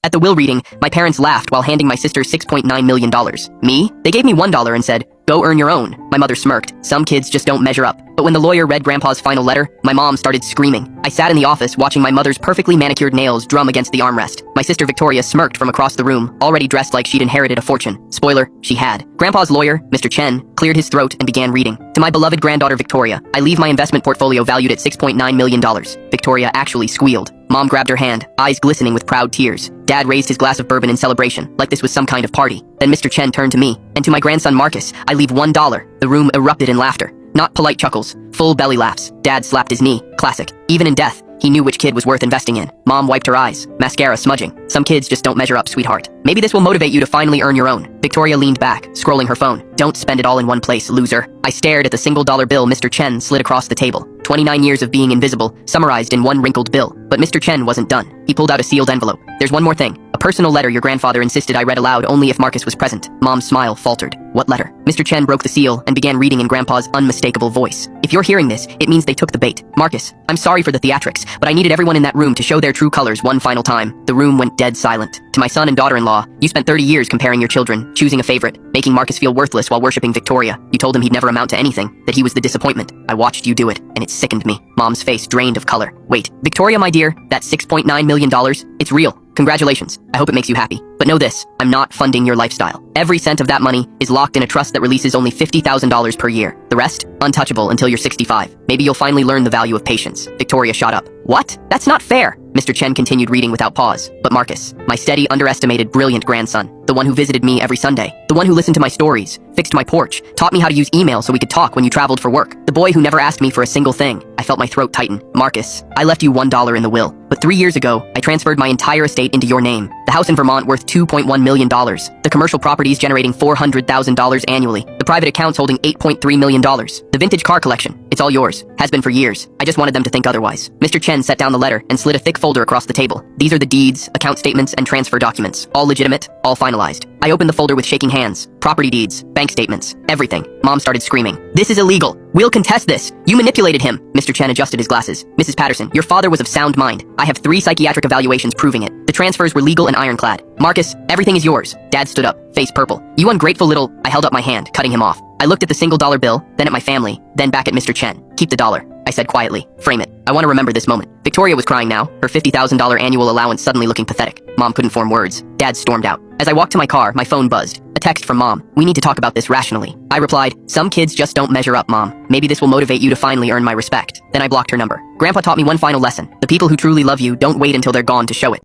At the will reading, my parents laughed while handing my sister $6.9 million. Me? They gave me $1 and said, "Go earn your own." My mother smirked. Some kids just don't measure up. But when the lawyer read Grandpa's final letter, my mom started screaming. I sat in the office watching my mother's perfectly manicured nails drum against the armrest. My sister Victoria smirked from across the room, already dressed like she'd inherited a fortune. Spoiler, she had. Grandpa's lawyer, Mr. Chen, cleared his throat and began reading. To my beloved granddaughter Victoria, I leave my investment portfolio valued at $6.9 million. Victoria actually squealed. Mom grabbed her hand, eyes glistening with proud tears. Dad raised his glass of bourbon in celebration, like this was some kind of party. Then Mr. Chen turned to me, and to my grandson Marcus, I leave $1. The room erupted in laughter. Not polite chuckles, full belly laughs. Dad slapped his knee. Classic. Even in death, he knew which kid was worth investing in. Mom wiped her eyes, mascara smudging. Some kids just don't measure up, sweetheart. Maybe this will motivate you to finally earn your own. Victoria leaned back, scrolling her phone. Don't spend it all in one place, loser. I stared at the single dollar bill Mr. Chen slid across the table. 29 years of being invisible, summarized in one wrinkled bill. But Mr. Chen wasn't done. He pulled out a sealed envelope. There's one more thing. A personal letter your grandfather insisted I read aloud only if Marcus was present. Mom's smile faltered. What letter? Mr. Chen broke the seal and began reading in Grandpa's unmistakable voice. If you're hearing this, it means they took the bait. Marcus, I'm sorry for the theatrics, but I needed everyone in that room to show their true colors one final time. The room went dead silent. To my son and daughter-in-law, you spent 30 years comparing your children, choosing a favorite, making Marcus feel worthless while worshipping Victoria. You told him he'd never amount to anything, that he was the disappointment. I watched you do it, and it sickened me. Mom's face drained of color. Wait, Victoria, my dear, that $6.9 million, it's real. Congratulations. I hope it makes you happy. But know this, I'm not funding your lifestyle. Every cent of that money is locked in a trust that releases only $50,000 per year. The rest, untouchable until you're 65. Maybe you'll finally learn the value of patience. Victoria shot up. What? That's not fair. Mr. Chen continued reading without pause. But Marcus, my steady, underestimated, brilliant grandson, the one who visited me every Sunday, the one who listened to my stories, fixed my porch, taught me how to use email so we could talk when you traveled for work, the boy who never asked me for a single thing. I felt my throat tighten. Marcus, I left you $1 in the will. But 3 years ago, I transferred my entire estate into your name. The house in Vermont worth $2.1 million. The commercial properties generating $400,000 annually. The private accounts holding $8.3 million. The vintage car collection. It's all yours. Has been for years. I just wanted them to think otherwise. Mr. Chen set down the letter and slid a thick folder across the table. These are the deeds, account statements, and transfer documents. All legitimate, all finalized. I opened the folder with shaking hands. Property deeds, bank statements, everything. Mom started screaming. This is illegal. We'll contest this. You manipulated him. Mr. Chen adjusted his glasses. Mrs. Patterson, your father was of sound mind. I have 3 psychiatric evaluations proving it. The transfers were legal and ironclad. Marcus, everything is yours. Dad stood up, face purple. You ungrateful little... I held up my hand, cutting him off. I looked at the single dollar bill, then at my family, then back at Mr. Chen. Keep the dollar, I said quietly. Frame it. I want to remember this moment. Victoria was crying now, her $50,000 annual allowance suddenly looking pathetic. Mom couldn't form words. Dad stormed out. As I walked to my car, my phone buzzed. A text from Mom. We need to talk about this rationally. I replied, some kids just don't measure up, Mom. Maybe this will motivate you to finally earn my respect. Then I blocked her number. Grandpa taught me one final lesson. The people who truly love you don't wait until they're gone to show it.